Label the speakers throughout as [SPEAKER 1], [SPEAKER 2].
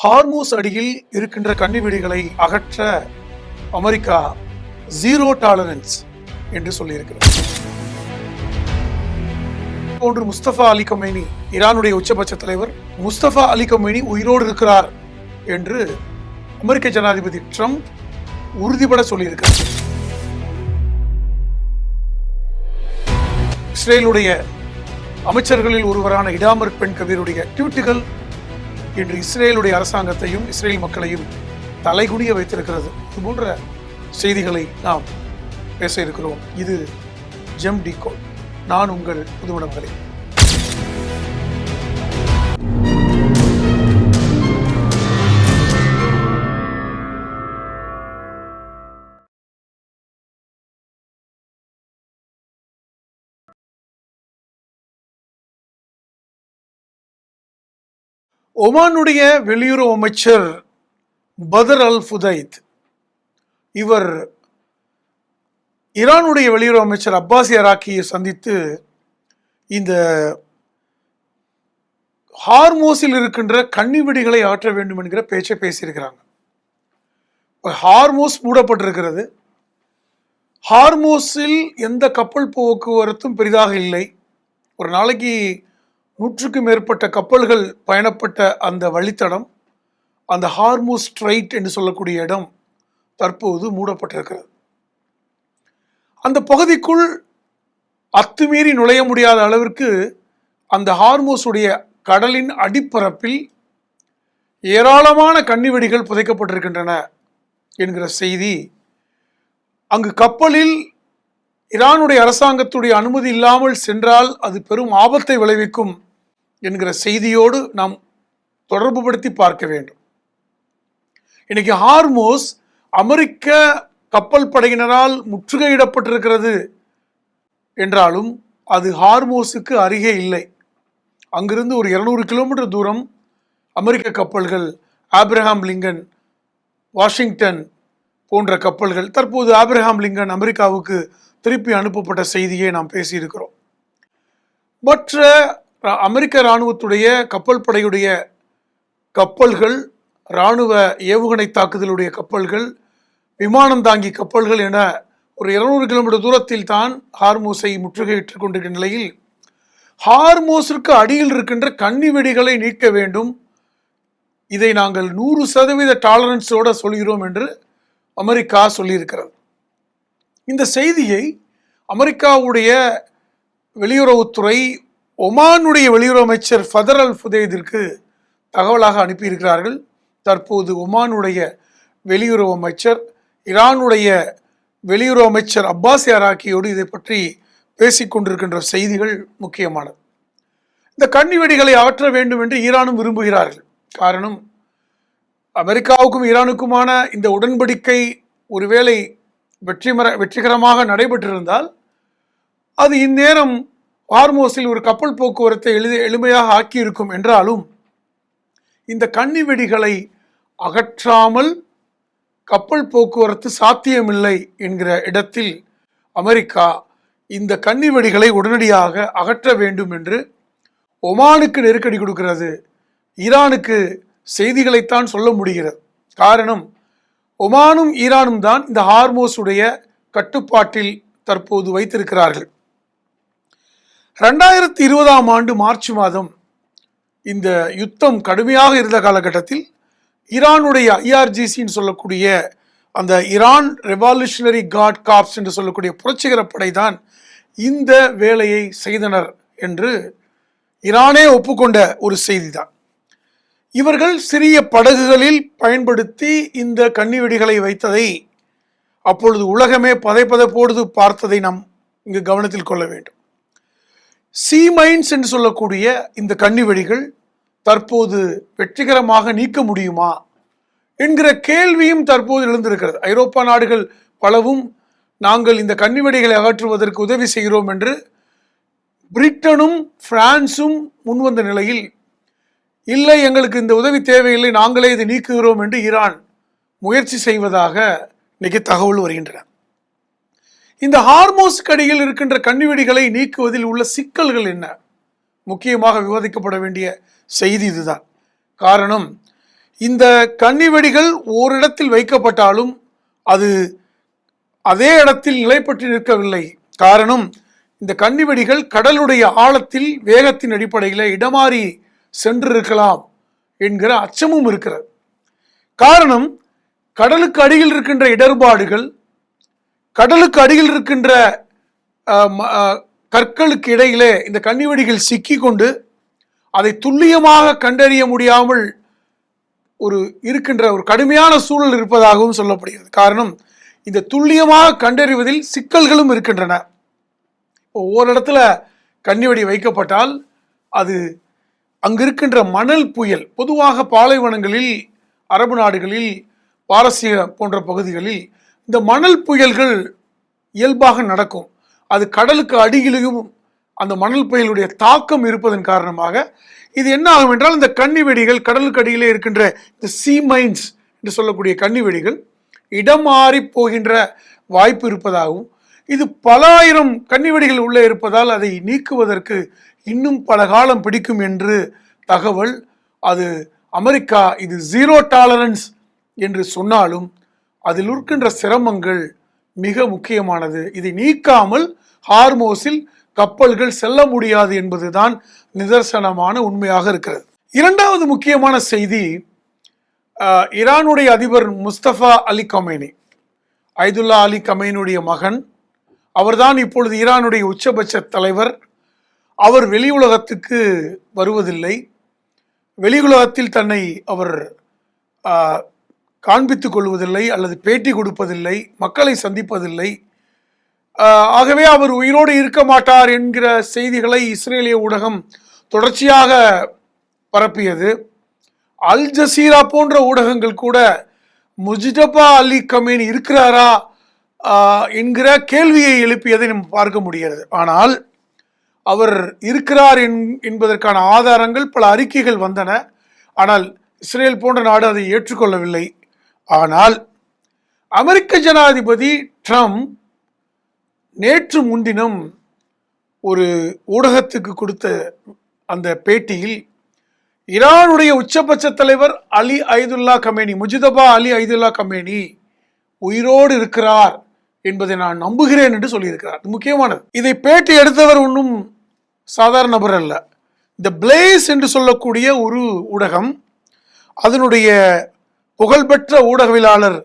[SPEAKER 1] Hormuz அடியில் இருக்கின்ற கன்னிவெடிகளை அகற்ற அமெரிக்கா ஜீரோ டாலரன்ஸ் என்று சொல்லியிருக்கிறது. போன்று முஸ்தபா அலி கமேனி, ஈரானுடைய உச்சபட்ச தலைவர் முஸ்தபா அலி கமேனி உயிரோடு இருக்கிறார் என்று அமெரிக்க ஜனாதிபதி ட்ரம்ப் உறுதிபட சொல்லியிருக்கிறார். இஸ்ரேலுடைய அமைச்சர்களில் ஒருவரான இடாமர் பென் கபீருடைய ட்வீட்டுகள் இன்று இஸ்ரேலுடைய அரசாங்கத்தையும் இஸ்ரேல் மக்களையும் தலைகுனிய வைத்திருக்கிறது. இது போன்ற செய்திகளை நாம் பேச இருக்கிறோம். இது ஜெம் டிகோட். நான் உங்கள் புதுமணங்களே. ஒமானுடைய வெளியுறவு அமைச்சர் பதர் அல் ஃபுதைத், இவர் ஈரானுடைய வெளியுறவு அமைச்சர் அப்பாசி அராக்கியை சந்தித்து இந்த ஹார்மோஸில் இருக்கின்ற கன்னிவெடிகளை ஆற்ற வேண்டும் என்கிற பேச்சை பேசியிருக்கிறாங்க. ஹார்மோஸ் மூடப்பட்டிருக்கிறது. ஹார்மோஸில் எந்த கப்பல் போக்குவரத்தும் பெரிதாக இல்லை. ஒரு நாளைக்கு 100க்கும் மேற்பட்ட கப்பல்கள் பயணப்பட்ட அந்த வழித்தடம், அந்த ஹார்மூஸ் ஸ்ட்ரைட் என்று சொல்லக்கூடிய இடம் தற்போது மூடப்பட்டிருக்கிறது. அந்த பகுதிக்குள் அத்துமீறி நுழைய முடியாத அளவிற்கு அந்த ஹார்மூஸுடைய கடலின் அடிப்பரப்பில் ஏராளமான கன்னிவெடிகள் புதைக்கப்பட்டிருக்கின்றன என்கிற செய்தி, அங்கு கப்பலில் ஈரானுடைய அரசாங்கத்துடைய அனுமதி இல்லாமல் சென்றால் அது பெரும் ஆபத்தை விளைவிக்கும் என்கிற செய்தியோடு நாம் தொடர்புபடுத்தி பார்க்க வேண்டும். இன்னைக்கு ஹார்மோஸ் அமெரிக்க கப்பல் படையினரால் முற்றுகையிடப்பட்டிருக்கிறது என்றாலும் அது ஹார்மோஸுக்கு அருகே இல்லை. அங்கிருந்து ஒரு 200 கிலோமீட்டர் தூரம் அமெரிக்க கப்பல்கள், ஆப்ரஹாம் லிங்கன், வாஷிங்டன் போன்ற கப்பல்கள், தற்போது ஆப்ரஹாம் லிங்கன் அமெரிக்காவுக்கு திருப்பி அனுப்பப்பட்ட செய்தியை நாம் பேசியிருக்கிறோம். மற்ற அமெரிக்க இராணுவத்துடைய கப்பல் படையுடைய கப்பல்கள், இராணுவ ஏவுகணை தாக்குதலுடைய கப்பல்கள், விமானம் தாங்கி கப்பல்கள் என ஒரு 200 கிலோமீட்டர் தூரத்தில் தான் ஹார்மோஸை முற்றுகையிட்டுக் கொண்டிருக்கிற நிலையில் ஹார்மோஸிற்கு அடியில் இருக்கின்ற கன்னிவெடிகளை நீக்க வேண்டும். இதை நாங்கள் 100% டாலரன்ஸோடு சொல்கிறோம் என்று அமெரிக்கா சொல்லியிருக்கிறது. இந்த செய்தியை அமெரிக்காவுடைய வெளியுறவுத்துறை ஒமானுடைய வெளியுறவு அமைச்சர் பதர் அல் ஃபுதைதிற்கு தகவலாக அனுப்பியிருக்கிறார்கள். தற்போது ஒமானுடைய வெளியுறவு அமைச்சர் ஈரானுடைய வெளியுறவு அமைச்சர் அப்பாசி அராக்கியோடு இதை பற்றி பேசிக்கொண்டிருக்கின்ற செய்திகள் முக்கியமானது. இந்த கன்னிவெடிகளை அகற்ற வேண்டும் என்று ஈரானும் விரும்புகிறார்கள். காரணம், அமெரிக்காவுக்கும் ஈரானுக்குமான இந்த உடன்படிக்கை ஒருவேளை வெற்றிகரமாக நடைபெற்றிருந்தால் அது இந்நேரம் ஹார்மோஸில் ஒரு கப்பல் போக்குவரத்தை எளிமையாக ஆக்கியிருக்கும். என்றாலும் இந்த கன்னிவெடிகளை அகற்றாமல் கப்பல் போக்குவரத்து சாத்தியமில்லை என்கிற இடத்தில் அமெரிக்கா இந்த கன்னிவெடிகளை உடனடியாக அகற்ற வேண்டும் என்று ஒமானுக்கு நெருக்கடி கொடுக்கிறது. ஈரானுக்கு செய்திகளைத்தான் சொல்ல முடிகிறது. காரணம், ஒமானும் ஈரானும் தான் இந்த ஹார்மோஸுடைய கட்டுப்பாட்டில் தற்போது வைத்திருக்கிறார்கள். 2020ஆம் ஆண்டு மார்ச் மாதம் இந்த யுத்தம் கடுமையாக இருந்த காலகட்டத்தில் ஈரானுடைய IRGCன்னு சொல்லக்கூடிய அந்த ஈரான் ரெவல்யூஷனரி கார்ட் கார்ப்ஸ் என்று சொல்லக்கூடிய புரட்சிகர படை தான் இந்த வேலையை செய்தனர் என்று ஈரானே ஒப்புக்கொண்ட ஒரு செய்தி தான். இவர்கள் சிறிய படகுகளில் பயன்படுத்தி இந்த கன்னிவெடிகளை வைத்ததை அப்பொழுது உலகமே பதைப்பதைப்போடு பார்த்ததை நாம் இங்கு கவனத்தில் கொள்ள வேண்டும். சி மைன்ஸ் என்று சொல்லக்கூடிய இந்த கன்னிவெடிகள் தற்போது வெற்றிகரமாக நீக்க முடியுமா என்கிற கேள்வியும் தற்போது எழுந்திருக்கிறது. ஐரோப்பா நாடுகள் பலவும் நாங்கள் இந்த கன்னிவெடிகளை அகற்றுவதற்கு உதவி செய்கிறோம் என்று பிரிட்டனும் பிரான்சும் முன்வந்த நிலையில், இல்லை எங்களுக்கு இந்த உதவி தேவையில்லை, நாங்களே இதை நீக்குகிறோம் என்று ஈரான் முயற்சி செய்வதாக இன்னைக்கு தகவல் வருகின்றன. இந்த ஹார்மோஸ் கடியில் இருக்கின்ற கன்னிவெடிகளை நீக்குவதில் உள்ள சிக்கல்கள் என்ன? முக்கியமாக விவாதிக்கப்பட வேண்டிய செய்தி இதுதான். காரணம், இந்த கன்னி வெடிகள் ஓரிடத்தில் வைக்கப்பட்டாலும் அது அதே இடத்தில் நிலை பெற்று நிற்கவில்லை. காரணம், இந்த கன்னி வெடிகள் கடலுடைய ஆழத்தில் வேகத்தின் அடிப்படையில் இடமாறி சென்றிருக்கலாம் என்கிற அச்சமும் இருக்கிறது. காரணம், கடலுக்கு அடியில் இருக்கின்ற இடர்பாடுகள், கடலுக்கு அடியில் இருக்கின்ற கற்களுக்கு இடையிலே இந்த கன்னி வெடிகள் சிக்கி கொண்டு அதை துல்லியமாக கண்டறிய முடியாமல் இருக்கின்ற ஒரு கடுமையான சூழல் இருப்பதாகவும் சொல்லப்படுகிறது. காரணம், இந்த துல்லியமாக கண்டறிவதில் சிக்கல்களும் இருக்கின்றன. ஓரிடத்துல கன்னிவெடி வைக்கப்பட்டால் அது அங்கிருக்கின்ற மணல் புயல், பொதுவாக பாலைவனங்களில், அரபு நாடுகளில், பாரசீக போன்ற பகுதிகளில் இந்த மணல் புயல்கள் இயல்பாக நடக்கும். அது கடலுக்கு அடியிலும் அந்த மணல் புயலுடைய தாக்கம் இருப்பதன் காரணமாக இது என்ன ஆகும் என்றால், இந்த கன்னி வெடிகள், கடலுக்கு அடியிலே இருக்கின்ற இந்த சீ மைன்ஸ் என்று சொல்லக்கூடிய கன்னி வெடிகள் இடம் மாறி போகின்ற வாய்ப்பு இருப்பதாகவும், இது பல ஆயிரம் கன்னி வெடிகள் உள்ளே இருப்பதால் அதை நீக்குவதற்கு இன்னும் பல காலம் பிடிக்கும் என்று தகவல். அது அமெரிக்கா இது 0 டாலரன்ஸ் என்று சொன்னாலும் அதில் இருக்கின்ற சிரமங்கள் மிக முக்கியமானது. இதை நீக்காமல் ஹார்மோஸில் கப்பல்கள் செல்ல முடியாது என்பதுதான் நிதர்சனமான உண்மையாக இருக்கிறது. இரண்டாவது முக்கியமான செய்தி, ஈரானுடைய அதிபர் முஸ்தபா அலி கமேனி, ஐதுல்லா அலி கமேனியுடைய மகன், அவர்தான் இப்பொழுது ஈரானுடைய உச்சபட்ச தலைவர். அவர் வெளி உலகத்துக்கு வருவதில்லை, வெளி உலகத்தில் தன்னை அவர் காண்பித்துக் கொள்வதில்லை அல்லது பேட்டி கொடுப்பதில்லை, மக்களை சந்திப்பதில்லை. ஆகவே அவர் உயிரோடு இருக்க மாட்டார் என்கிற செய்திகளை இஸ்ரேலிய ஊடகம் தொடர்ச்சியாக பரப்பியது. அல் ஜசீரா போன்ற ஊடகங்கள் கூட முஜ்தபா அலி கமேனி இருக்கிறாரா என்கிற கேள்வியை எழுப்பியதை நம்ம பார்க்க முடிகிறது. ஆனால் அவர் இருக்கிறார் என்பதற்கான ஆதாரங்கள், பல அறிக்கைகள் வந்தன. ஆனால் இஸ்ரேல் போன்ற நாடு அதை ஏற்றுக்கொள்ளவில்லை. ஆனால் அமெரிக்க ஜனாதிபதி ட்ரம்ப் நேற்று முன்தினம் ஒரு ஊடகத்துக்கு கொடுத்த அந்த பேட்டியில் ஈரானுடைய உச்சபட்ச தலைவர் அலி ஐதுல்லா கமேனி, முஜ்தபா அலி ஐதுல்லா கமேனி உயிரோடு இருக்கிறார் என்பதை நான் நம்புகிறேன் என்று சொல்லியிருக்கிறார். இது முக்கியமானது. இதை பேட்டி எடுத்தவர் ஒன்றும் சாதாரண நபர் அல்ல. இந்த பிளேஸ் என்று சொல்லக்கூடிய ஒரு ஊடகம், அதனுடைய புகழ்பெற்ற ஊடகவியலாளர்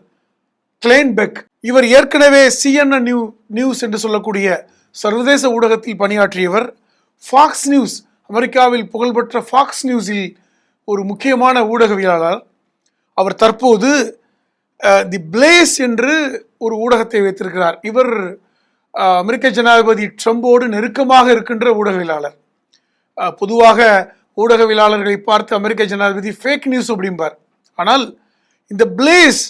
[SPEAKER 1] கிளேன் பெக், இவர் ஏற்கனவே CNN நியூஸ் என்று சொல்லக்கூடிய சர்வதேச ஊடகத்தில் பணியாற்றியவர். ஃபாக்ஸ் நியூஸ், அமெரிக்காவில் புகழ்பெற்ற ஃபாக்ஸ் நியூஸில் ஒரு முக்கியமான ஊடகவியலாளர். அவர் தற்போது தி பிளேஸ் என்று ஒரு ஊடகத்தை வைத்திருக்கிறார். இவர் அமெரிக்க ஜனாதிபதி ட்ரம்போடு நெருக்கமாக இருக்கின்ற ஊடகவியலாளர். பொதுவாக ஊடகவியலாளர்களை பார்த்து அமெரிக்க ஜனாதிபதி ஃபேக் நியூஸ் அப்படிம்பார். ஆனால் இந்த பிளேஸ்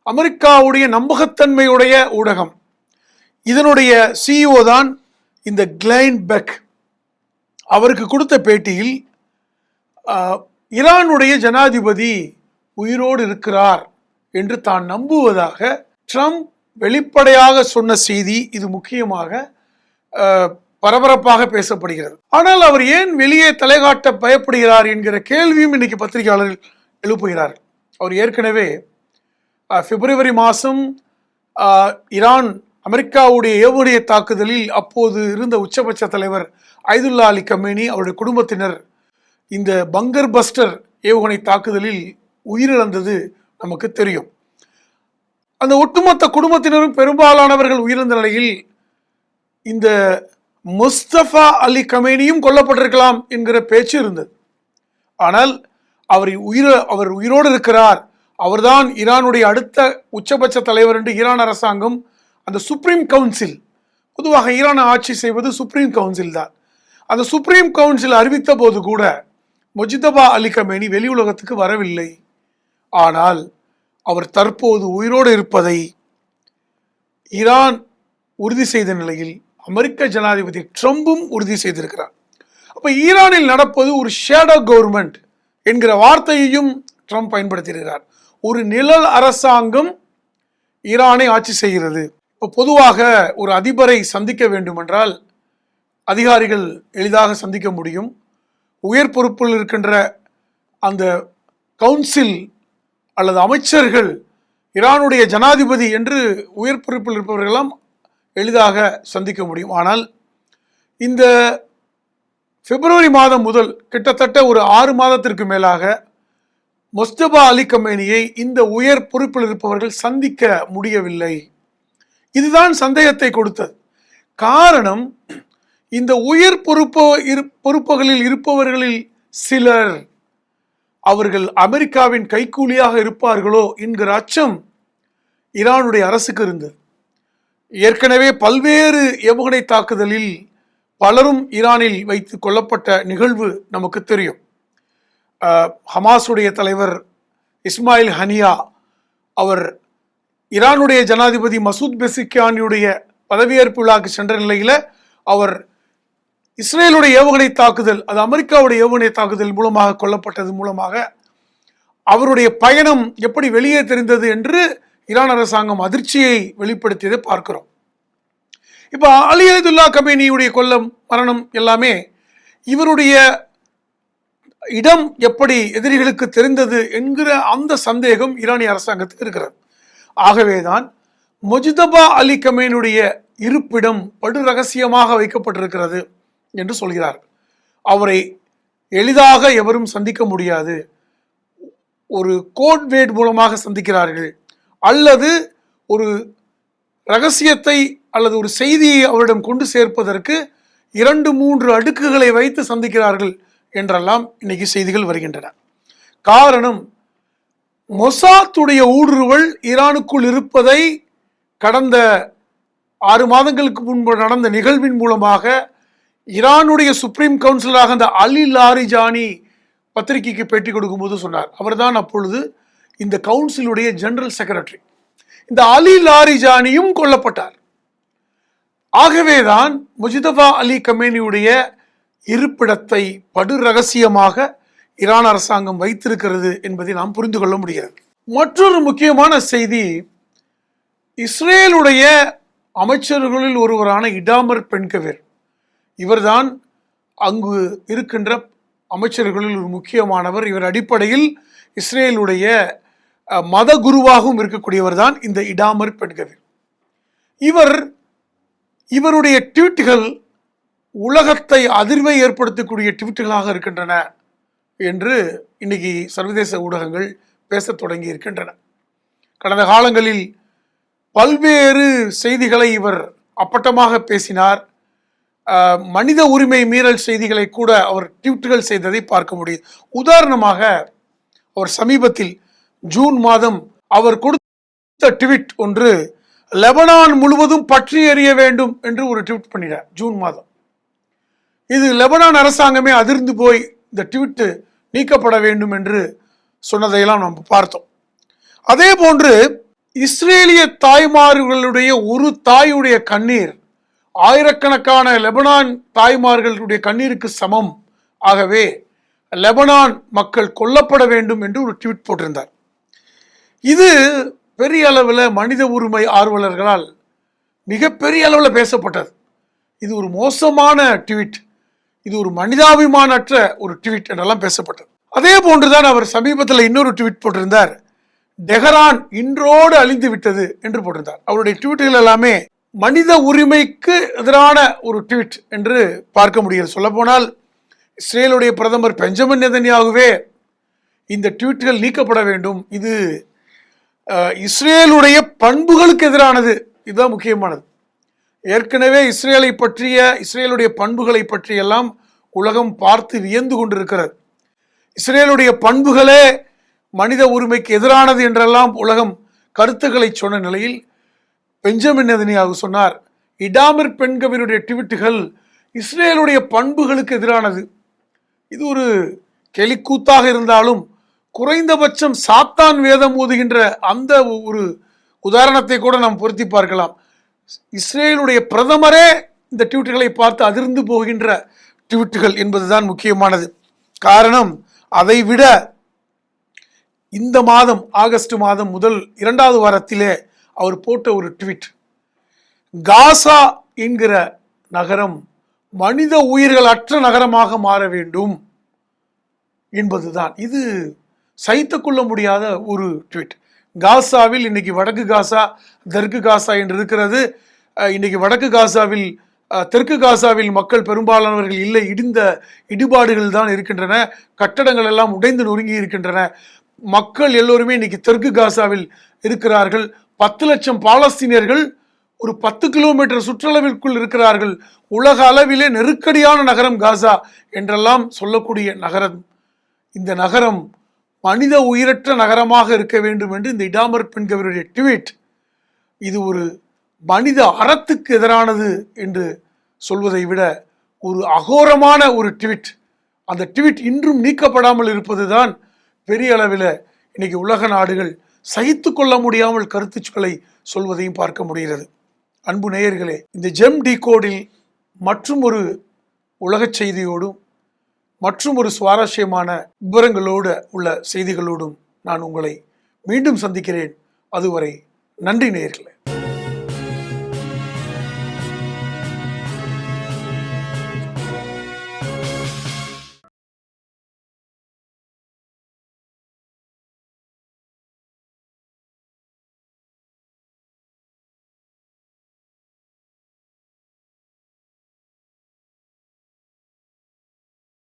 [SPEAKER 1] அமெரிக்காவுடைய நம்பகத்தன்மையுடைய ஊடகம். இதனுடைய CEO தான் இந்த கிளைன் பெக். அவருக்கு கொடுத்த பேட்டியில் ஈரானுடைய ஜனாதிபதி உயிரோடு இருக்கிறார் என்று தான் நம்புவதாக ட்ரம்ப் வெளிப்படையாக சொன்ன செய்தி. இது முக்கியமாக பரபரப்பாக பேசப்படுகிறது. ஆனால் அவர் ஏன் வெளியே தலைகாட்ட பயப்படுகிறார் என்கிற கேள்வியும் இன்னைக்கு பத்திரிகையாளர்கள் எழுப்புகிறார். அவர் ஏற்கனவே பிப்ரவரி மாதம் ஈரான் அமெரிக்காவுடைய ஏவுகணை தாக்குதலில் அப்போது இருந்த உச்சபட்ச தலைவர் ஐதுல்லா அலி கமேனி, அவருடைய குடும்பத்தினர் இந்த பங்கர் பஸ்டர் ஏவுகணை தாக்குதலில் உயிரிழந்தது நமக்கு தெரியும். அந்த ஒட்டுமொத்த குடும்பத்தினரும் பெரும்பாலானவர்கள் உயிரிழந்த நிலையில் இந்த முஸ்தபா அலி கமேனியும் கொல்லப்பட்டிருக்கலாம் என்கிற பேச்சு இருந்தது. ஆனால் அவர் உயிரோடு இருக்கிறார், அவர்தான் ஈரானுடைய அடுத்த உச்சபட்ச தலைவர் என்று ஈரான் அரசாங்கம், அந்த சுப்ரீம் கவுன்சில், பொதுவாக ஈரானை ஆட்சி செய்வது சுப்ரீம் கவுன்சில் தான், அந்த சுப்ரீம் கவுன்சில் அறிவித்த போது கூட முஜ்தபா அலி கமேனி வெளி உலகத்துக்கு வரவில்லை. ஆனால் அவர் தற்போது உயிரோடு இருப்பதை ஈரான் உறுதி செய்த நிலையில் அமெரிக்க ஜனாதிபதி ட்ரம்பும் உறுதி செய்திருக்கிறார். அப்ப ஈரானில் நடப்பது ஒரு ஷேடோ கவர்மெண்ட் என்கிற வார்த்தையையும் ட்ரம்ப் பயன்படுத்தியிருக்கிறார். ஒரு நிழல் அரசாங்கம் ஈரானை ஆட்சி செய்கிறது. இப்போ பொதுவாக ஒரு அதிபரை சந்திக்க வேண்டுமென்றால் அதிகாரிகள் எளிதாக சந்திக்க முடியும். உயர் பொறுப்பில் இருக்கின்ற அந்த கவுன்சில் அல்லது அமைச்சர்கள், ஈரானுடைய ஜனாதிபதி என்று உயர் பொறுப்பில் இருப்பவர்களெல்லாம் எளிதாக சந்திக்க முடியும். ஆனால் இந்த பிப்ரவரி மாதம் முதல் கிட்டத்தட்ட ஒரு 6 மாதத்திற்கு மேலாக முஸ்தபா அலி கமேனியை இந்த உயர் பொறுப்பில் இருப்பவர்கள் சந்திக்க முடியவில்லை. இதுதான் சந்தேகத்தை கொடுத்தது. காரணம், இந்த உயர் பொறுப்புகளில் இருப்பவர்களில் சிலர் அவர்கள் அமெரிக்காவின் கைக்கூலியாக இருப்பார்களோ என்கிற அச்சம் ஈரானுடைய அரசுக்கு இருந்தது. ஏற்கனவே பல்வேறு ஏவுகணை தாக்குதலில் பலரும் ஈரானில் வைத்து கொல்லப்பட்ட நிகழ்வு நமக்கு தெரியும். ஹமாஸுடைய தலைவர் இஸ்மாயில் ஹனியா அவர் ஈரானுடைய ஜனாதிபதி மசூத் பெசிக்கியானியுடைய பதவியேற்பு விழாக்கு சென்ற நிலையில் அவர் இஸ்ரேலுடைய ஏவுகணை தாக்குதல், அது அமெரிக்காவுடைய ஏவுகணை தாக்குதல் மூலமாக கொல்லப்பட்டது மூலமாக அவருடைய பயணம் எப்படி வெளியே தெரிந்தது என்று ஈரான் அரசாங்கம் அதிர்ச்சியை வெளிப்படுத்தியதை பார்க்கிறோம். இப்போ அலி அயதுல்லா கமேனியுடைய மரணம் எல்லாமே இவருடைய இடம் எப்படி எதிரிகளுக்கு தெரிந்தது என்கிற அந்த சந்தேகம் ஈரானிய அரசாங்கத்துக்கு இருக்கிறது. ஆகவேதான் முஜ்தபா அலி கமேனியுடைய இருப்பிடம் படு ரகசியமாக வைக்கப்பட்டிருக்கிறது என்று சொல்கிறார். அவரை எளிதாக எவரும் சந்திக்க முடியாது. ஒரு கோட் வேர்ட் மூலமாக சந்திக்கிறார்கள், அல்லது ஒரு ரகசியத்தை அல்லது ஒரு செய்தியை அவரிடம் கொண்டு சேர்ப்பதற்கு 2-3 அடுக்குகளை வைத்து சந்திக்கிறார்கள் என்றெல்லாம் இன்னைக்கு செய்திகள் வருகின்றன. காரணம், மொசாத்துடைய ஊடுருவல் ஈரானுக்குள் இருப்பதை கடந்த 6 மாதங்களுக்கு முன்பு நடந்த நிகழ்வின் மூலமாக ஈரானுடைய சுப்ரீம் கவுன்சிலராக அந்த அலி லாரிஜானி பத்திரிகைக்கு பேட்டி கொடுக்கும்போது சொன்னார். அவர்தான் அப்பொழுது இந்த கவுன்சிலுடைய ஜெனரல் செக்ரட்டரி. இந்த அலி லாரிஜானியும் கொல்லப்பட்டார். ஆகவேதான் முஜ்தபா அலி கமேனியுடைய இருப்பிடத்தை படு ரகசியமாக ஈரான் அரசாங்கம் வைத்திருக்கிறது என்பதை நாம் புரிந்து கொள்ள முடிகிறது. மற்றொரு முக்கியமான செய்தி, இஸ்ரேலுடைய அமைச்சர்களில் ஒருவரான இடாமர் பென்கவிர், இவர்தான் அங்கு இருக்கின்ற அமைச்சர்களில் ஒரு முக்கியமானவர். இவர் அடிப்படையில் இஸ்ரேலுடைய மத குருவாகவும் இருக்கக்கூடியவர் தான் இந்த இடாமர் பென்கவிர். இவருடைய ட்வீட்டுகள் உலகத்தை அதிர்வை ஏற்படுத்தக்கூடிய ட்வீட்டுகளாக இருக்கின்றன என்று இன்னைக்கு சர்வதேச ஊடகங்கள் பேசத் தொடங்கி இருக்கின்றன. கடந்த காலங்களில் பல்வேறு செய்திகளை இவர் அப்பட்டமாக பேசினார். மனித உரிமை மீறல் செய்திகளை கூட அவர் ட்வீட்டுகள் செய்ததை பார்க்க முடியும். உதாரணமாக, அவர் சமீபத்தில் ஜூன் மாதம் அவர் கொடுத்த ட்வீட் ஒன்று, லெபனான் முழுவதும் பற்றி எறிய வேண்டும் என்று ஒரு ட்வீட் பண்ணினார் ஜூன் மாதம். இது லெபனான் அரசாங்கமே அதிர்ந்து போய் இந்த ட்வீட் நீக்கப்பட வேண்டும் என்று சொன்னதையெல்லாம் நாம் பார்த்தோம். அதே போன்று இஸ்ரேலிய தாய்மார்களுடைய ஒரு தாயுடைய கண்ணீர் ஆயிரக்கணக்கான லெபனான் தாய்மார்களுடைய கண்ணீருக்கு சமம். ஆகவே லெபனான் மக்கள் கொல்லப்பட வேண்டும் என்று ஒரு ட்வீட் போட்டிருந்தார். இது பெரிய அளவில் மனித உரிமை ஆர்வலர்களால் மிகப்பெரிய அளவில் பேசப்பட்டது. இது ஒரு மோசமான ட்வீட், இது ஒரு மனிதாபிமானற்ற ஒரு ட்வீட் என்றெல்லாம் பேசப்பட்டது. அதே போன்றுதான் அவர் சமீபத்தில் இன்னொரு ட்வீட் போட்டிருந்தார், டெஹரான் இன்றோடு அழிந்து விட்டது என்று போட்டிருந்தார். அவருடைய ட்வீட்டுகள் எல்லாமே மனித உரிமைக்கு எதிரான ஒரு ட்வீட் என்று பார்க்க முடிகிறது. சொல்ல போனால் இஸ்ரேலுடைய பிரதமர் பெஞ்சமின் நெதன்யாகுவே இந்த ட்வீட்டுகள் நீக்கப்பட வேண்டும், இது இஸ்ரேலுடைய பண்புகளுக்கு எதிரானது, இதுதான் முக்கியமானது. ஏற்கனவே இஸ்ரேலை பற்றிய, இஸ்ரேலுடைய பண்புகளை பற்றியெல்லாம் உலகம் பார்த்து வியந்து கொண்டிருக்கிறது. இஸ்ரேலுடைய பண்புகளே மனித உரிமைக்கு எதிரானது என்றெல்லாம் உலகம் கருத்துக்களை சொன்ன நிலையில் பெஞ்சமின் நெதன்யாகு சொன்னார், இடாமர் பென்கவினுடைய ட்வீட்டுகள் இஸ்ரேலுடைய பண்புகளுக்கு எதிரானது. இது ஒரு கெலிக்கூத்தாக இருந்தாலும் குறைந்தபட்சம் சாத்தான் வேதம் ஊதுகின்ற அந்த ஒரு உதாரணத்தை கூட நாம் பொருத்தி பார்க்கலாம். இஸ்ரேலுடைய பிரதமரே இந்த ட்வீட்டுகளை பார்த்து அதிர்ந்து போகின்ற ட்வீட்டுகள் என்பதுதான் முக்கியமானது. காரணம், அதைவிட இந்த மாதம் ஆகஸ்ட் மாதம் முதல் 2வது வாரத்திலே அவர் போட்ட ஒரு ட்வீட், காசா என்கிற நகரம் மனித உயிர்கள் அற்ற நகரமாக மாற வேண்டும் என்பதுதான். இது சகித்து கொள்ள முடியாத ஒரு ட்வீட். காசாவில் இன்னைக்கு வடக்கு காசா, தெற்கு காசா என்று இருக்கிறது. இன்னைக்கு வடக்கு காசாவில், தெற்கு காசாவில் மக்கள் பெரும்பாலானவர்கள் இல்லை, இடிந்த இடிபாடுகள் தான் இருக்கின்றன, கட்டடங்கள் எல்லாம் உடைந்து நொறுங்கி இருக்கின்றன. மக்கள் எல்லோருமே இன்னைக்கு தெற்கு காசாவில் இருக்கிறார்கள். 10 லட்சம் பாலஸ்தீனியர்கள் ஒரு 10 கிலோமீட்டர் சுற்றளவிற்குள் இருக்கிறார்கள். உலக அளவிலே நெருக்கடியான நகரம் காசா என்றெல்லாம் சொல்லக்கூடிய நகரம். இந்த நகரம் மனித உயிரற்ற நகரமாக இருக்க வேண்டும் என்று இந்த இடாமர் பெண்கவருடைய ட்வீட், இது ஒரு மனித அறத்துக்கு எதிரானது என்று சொல்வதை விட ஒரு அகோரமான ஒரு ட்வீட். அந்த ட்வீட் இன்றும் நீக்கப்படாமல் இருப்பதுதான் பெரிய அளவில் இன்னைக்கு உலக நாடுகள் சகித்து கொள்ள முடியாமல் கருத்துக்களை சொல்வதையும் பார்க்க முடிகிறது. அன்பு நேயர்களே, இந்த ஜெம் டிகோடில் மற்றும் ஒரு உலக செய்தியோடும் மற்றும் ஒரு சுவாரஸ்யமான விவரங்களோடு உள்ள செய்திகளோடும் நான் உங்களை மீண்டும் சந்திக்கிறேன். அதுவரை நன்றி நேயர்களே.